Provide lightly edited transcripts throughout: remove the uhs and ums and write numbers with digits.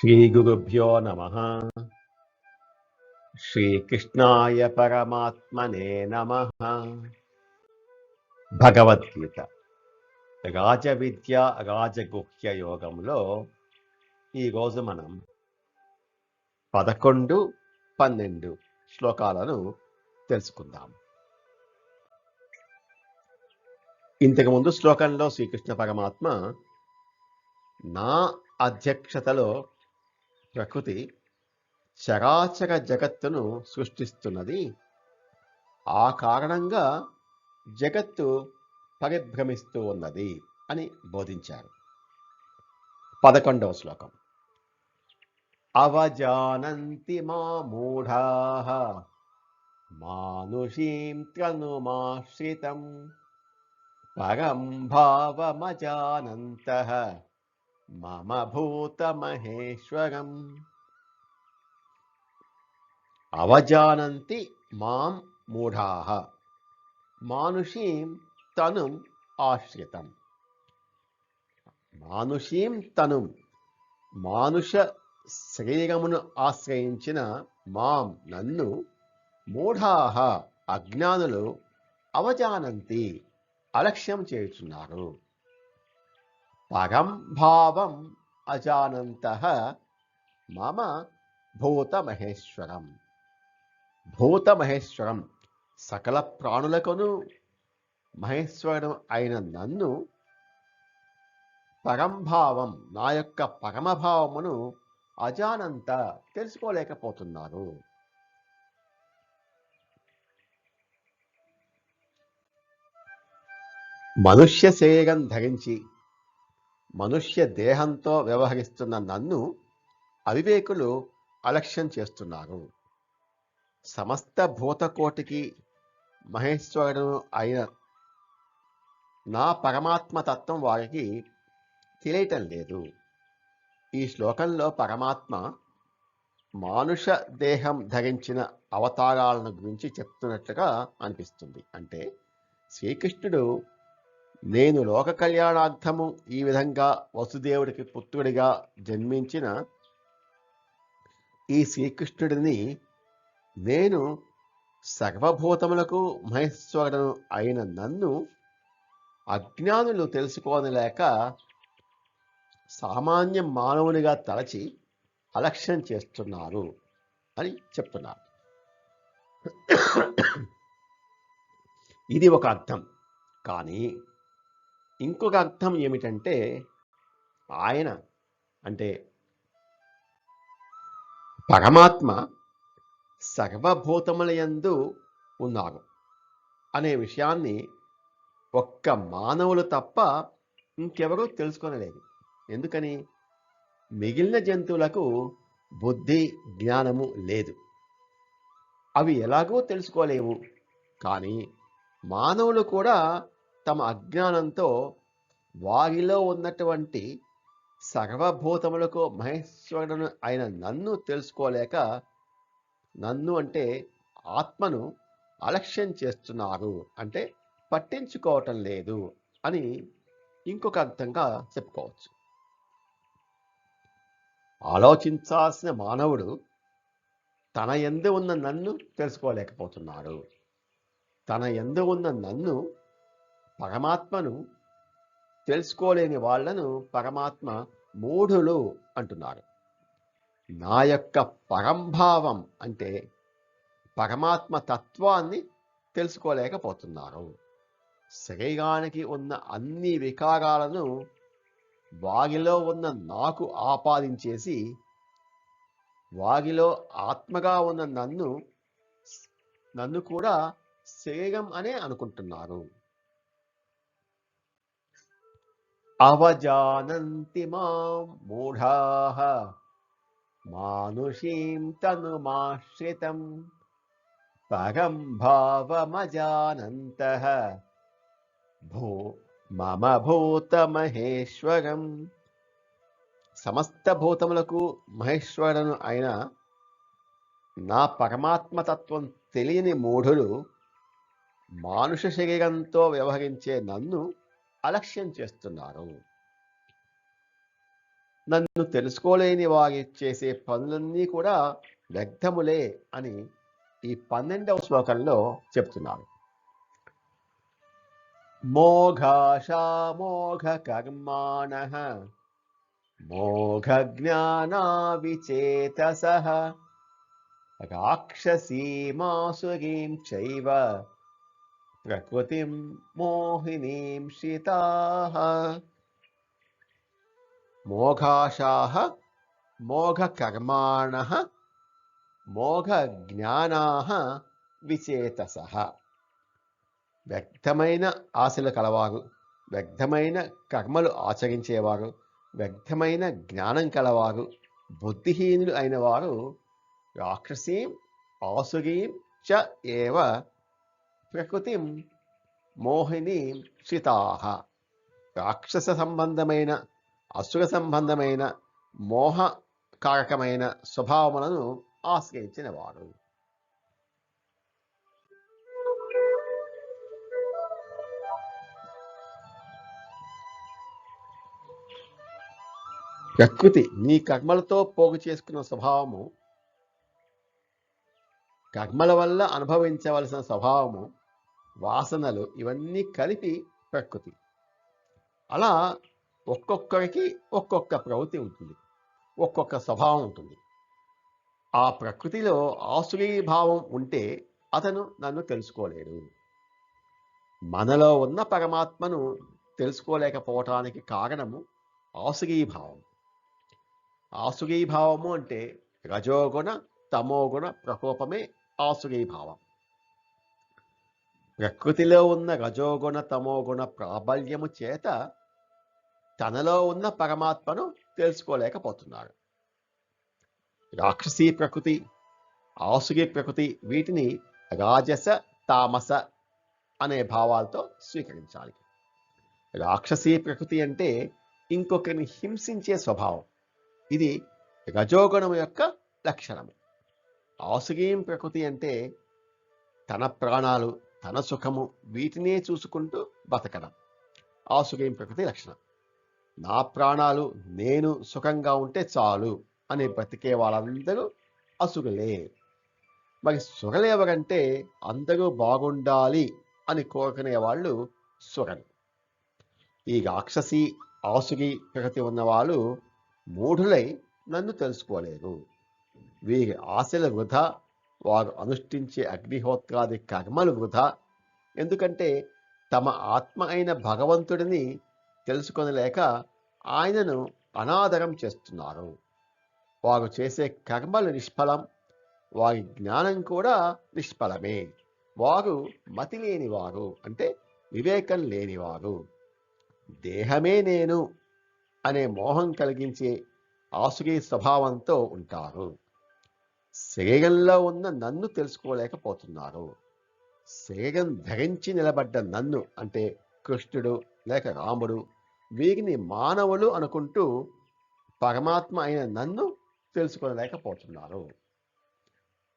శ్రీగురుభ్యో నమః. శ్రీకృష్ణాయ పరమాత్మనే నమః. భగవద్గీత రాజవిద్య రాజగుహ్య యోగంలో ఈరోజు మనం 11, 12 శ్లోకాలను తెలుసుకుందాం. ఇంతకుముందు శ్లోకంలో శ్రీకృష్ణ పరమాత్మ నా అధ్యక్షతలో ప్రకృతి చరాచర జగత్తును సృష్టిస్తున్నది, ఆ కారణంగా జగత్తు పరిభ్రమిస్తూ ఉన్నది అని బోధించారు. 11వ శ్లోకం. అవజానంతి మామూఢాః మానుషీం తనుమాశ్రితం పరం భావమజానంతః మమ భూతమహేశ్వరం. అవజానంతి మాం మూఢాః మానుషీం తనుం ఆశ్రితం. మానుషీం తనుం, మానుష శరీరమును ఆశ్రయించిన మాం నన్ను మూఢాః అజ్ఞానులు అవజానంతి అలక్ష్యం చేయుచున్నారు. పరం భావం అజానంతః మమ భూతమహేశ్వరం. భూతమహేశ్వరం సకల ప్రాణులకును మహేశ్వరుడు అయిన నన్ను పరంభావం నా యొక్క పరమభావమును అజానంత తెలుసుకోలేకపోతున్నారు. మనుష్య శరీరం ధరించి మనుష్య దేహంతో వ్యవహరిస్తున్న నన్ను అవివేకులు అలక్ష్యం చేస్తున్నారు. సమస్త భూతకోటికి మహేశ్వరుడు అయిన నా పరమాత్మ తత్వం వారికి తెలియటం లేదు. ఈ శ్లోకంలో పరమాత్మ మానుష దేహం ధరించిన అవతారాలను గురించి చెప్తున్నట్లుగా అనిపిస్తుంది. అంటే శ్రీకృష్ణుడు నేను లోక కళ్యాణార్థము ఈ విధంగా వసుదేవుడికి పుత్రుడిగా జన్మించిన ఈ శ్రీకృష్ణుడిని నేను సర్వభూతములకు మహేశ్వరుడు అయిన నన్ను అజ్ఞానులు తెలుసుకోనలేక సామాన్య మానవునిగా తలచి అలక్ష్యం చేస్తున్నారు అని చెప్తున్నారు. ఇది ఒక అర్థం. కానీ ఇంకొక అర్థం ఏమిటంటే ఆయన అంటే పరమాత్మ సర్వభూతముల యందు ఉన్నారు అనే విషయాన్ని ఒక్క మానవులు తప్ప ఇంకెవరూ తెలుసుకోనలేదు. ఎందుకని? మిగిలిన జంతువులకు బుద్ధి జ్ఞానము లేదు, అవి ఎలాగో తెలుసుకోలేవు. కానీ మానవులు కూడా తమ అజ్ఞానంతో వారిలో ఉన్నటువంటి సర్వభూతములకు మహేశ్వరుడు అయిన నన్ను తెలుసుకోలేక నన్ను అంటే ఆత్మను అలక్ష్యం చేస్తున్నారు, అంటే పట్టించుకోవటం లేదు అని ఇంకొక అర్థంగా చెప్పుకోవచ్చు. ఆలోచించాల్సిన మానవుడు తన యందు ఉన్న నన్ను తెలుసుకోలేకపోతున్నాడు. తన యందు ఉన్న నన్ను పరమాత్మను తెలుసుకోలేని వాళ్లను పరమాత్మ మూఢులు అంటున్నారు. నా యొక్క పరంభావం అంటే పరమాత్మ తత్వాన్ని తెలుసుకోలేకపోతున్నారు. శరీరానికి ఉన్న అన్ని వికారాలను వారిలో ఉన్న నాకు ఆపాదించేసి వారిలో ఆత్మగా ఉన్న నన్ను కూడా శరీరం అనే అనుకుంటున్నారు. అవజానంతి మాం మూఢాః మానుషీం తనుమాశ్రితం పరం భావమజానంతః మమ భూతమహేశ్వరం. సమస్త భూతములకు మహేశ్వరుడు అయిన నా పరమాత్మతత్వం తెలియని మూఢులు మానుష శరీరంతో వ్యవహరించే నన్ను అలక్ష్యం చేస్తున్నారు. నన్ను తెలుసుకోలేని వారి చేసే పనులన్నీ కూడా వ్యర్థములే అని ఈ 12వ శ్లోకంలో చెప్తున్నారు. మోఘాశామోఘ కర్మాణః మోఘ జ్ఞానా విచేతసః రాక్షసీమాసురీం చైవ ప్రకృతిం మోహినీం శ్రితాః. మోఘాశాః మోఘ కర్మాణః మోఘ జ్ఞానాః విచేతసః. వ్యర్థమైన ఆశలు కలవారు, వ్యర్థమైన కర్మలు ఆచరించేవారు, వ్యర్థమైన జ్ఞానం కలవారు, బుద్ధిహీనులు అయిన వారు రాక్షసీం ఆసురీం చ ఏవ ప్రకృతిం మోహినీం శ్రితాః. రాక్షస సంబంధమైన అసుర సంబంధమైన మోహకారకమైన స్వభావములను ఆశ్రయించిన వారు. ప్రకృతి నీ కర్మలతో పోగు చేసుకున్న స్వభావము, కర్మల వల్ల అనుభవించవలసిన స్వభావము, వాసనలు ఇవన్నీ కలిపి ప్రకృతి. అలా ఒక్కొక్కరికి ఒక్కొక్క ప్రవృత్తి ఉంటుంది, ఒక్కొక్క స్వభావం ఉంటుంది. ఆ ప్రకృతిలో ఆసురీ భావం ఉంటే అతను నన్ను తెలుసుకోలేడు. మనలో ఉన్న పరమాత్మను తెలుసుకోలేకపోవటానికి కారణము ఆసురీభావం. ఆసురీభావము అంటే రజోగుణ తమోగుణ ప్రకోపమే ఆసురీభావం. ప్రకృతిలో ఉన్న రజోగుణ తమోగుణ ప్రాబల్యము చేత తనలో ఉన్న పరమాత్మను తెలుసుకోలేకపోతున్నారు. రాక్షసీ ప్రకృతి, ఆసురీ ప్రకృతి, వీటిని రాజస తామస అనే భావాలతో స్వీకరించాలి. రాక్షసీ ప్రకృతి అంటే ఇంకొకరిని హింసించే స్వభావం, ఇది రజోగుణం యొక్క లక్షణము. ఆసురీం ప్రకృతి అంటే తన ప్రాణాలు, తన సుఖము వీటినే చూసుకుంటూ బతకడం ఆసురీం ప్రకృతి లక్షణం. నా ప్రాణాలు నేను సుఖంగా ఉంటే చాలు అని బ్రతికే వాళ్ళందరూ అసురులే. మరి సురలు ఎవరంటే అందరూ బాగుండాలి అని కోరుకునే వాళ్ళు సురలు. ఈ రాక్షసి ఆసురి ప్రకృతి ఉన్నవాళ్ళు మూఢులై నన్ను తెలుసుకోలేరు. వీరి ఆశల వృధా, వారు అనుష్ఠించే అగ్నిహోత్రాది కర్మలు వృధా. ఎందుకంటే తమ ఆత్మ అయిన భగవంతుడిని తెలుసుకొనలేక ఆయనను అనాదరం చేస్తున్నారు. వారు చేసే కర్మలు నిష్ఫలం, వారి జ్ఞానం కూడా నిష్ఫలమే. వారు మతి లేనివారు అంటే వివేకం లేనివారు. దేహమే నేను అనే మోహం కలిగించే ఆసురీ స్వభావంతో ఉంటారు. శరీరంలో ఉన్న నన్ను తెలుసుకోలేకపోతున్నారు. శరీరం ధరించి నిలబడ్డ నన్ను అంటే కృష్ణుడు లేక రాముడు, వీరిని మానవులు అనుకుంటూ పరమాత్మ అయిన నన్ను తెలుసుకోలేకపోతున్నారు.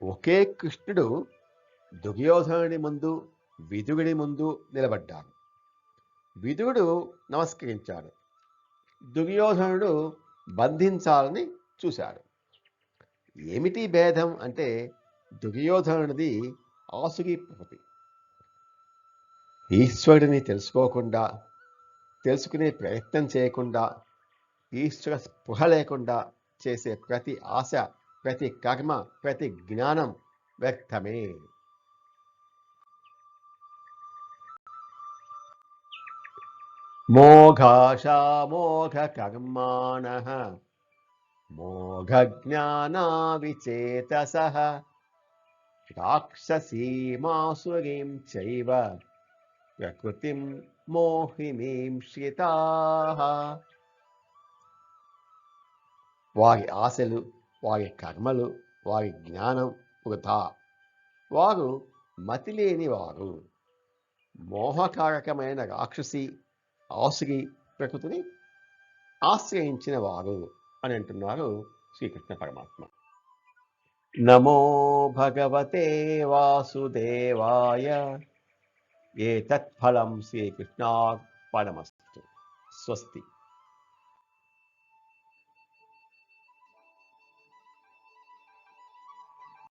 ఒకే కృష్ణుడు దుర్యోధనుడి ముందు, విదురుడి ముందు నిలబడ్డాడు. విదురుడు నమస్కరించాడు, దుర్యోధనుడు బంధించాలని చూశాడు. ఏమిటి భేదం అంటే దుర్యోధనుడిది ఆసురీ ప్రకృతి. ఈశ్వరుడిని తెలుసుకోకుండా, తెలుసుకునే ప్రయత్నం చేయకుండా, ఈశ్వర స్పృహ లేకుండా చేసే ప్రతి ఆశ, ప్రతి కర్మ, ప్రతి జ్ఞానం వ్యర్థమే. మోఘాశామోఘ కర్మాణః మోఘ జ్ఞానా విచేతసః రాక్షసీమాసురీం చైవ ప్రకృతిం మోహినీం శ్రితాః. వారి ఆశలు, వారి కర్మలు, వారి జ్ఞానం వృథా. వారు మతిలేని వారు. మోహకారకమైన రాక్షసి ఆసురీ ప్రకృతిని ఆశ్రయించిన వారు అని అంటున్నారు శ్రీకృష్ణ పరమాత్మ. నమో భగవతే వాసుదేవాయ. ఏతత్ ఫలం శ్రీకృష్ణార్పణమస్తు. స్వస్తి.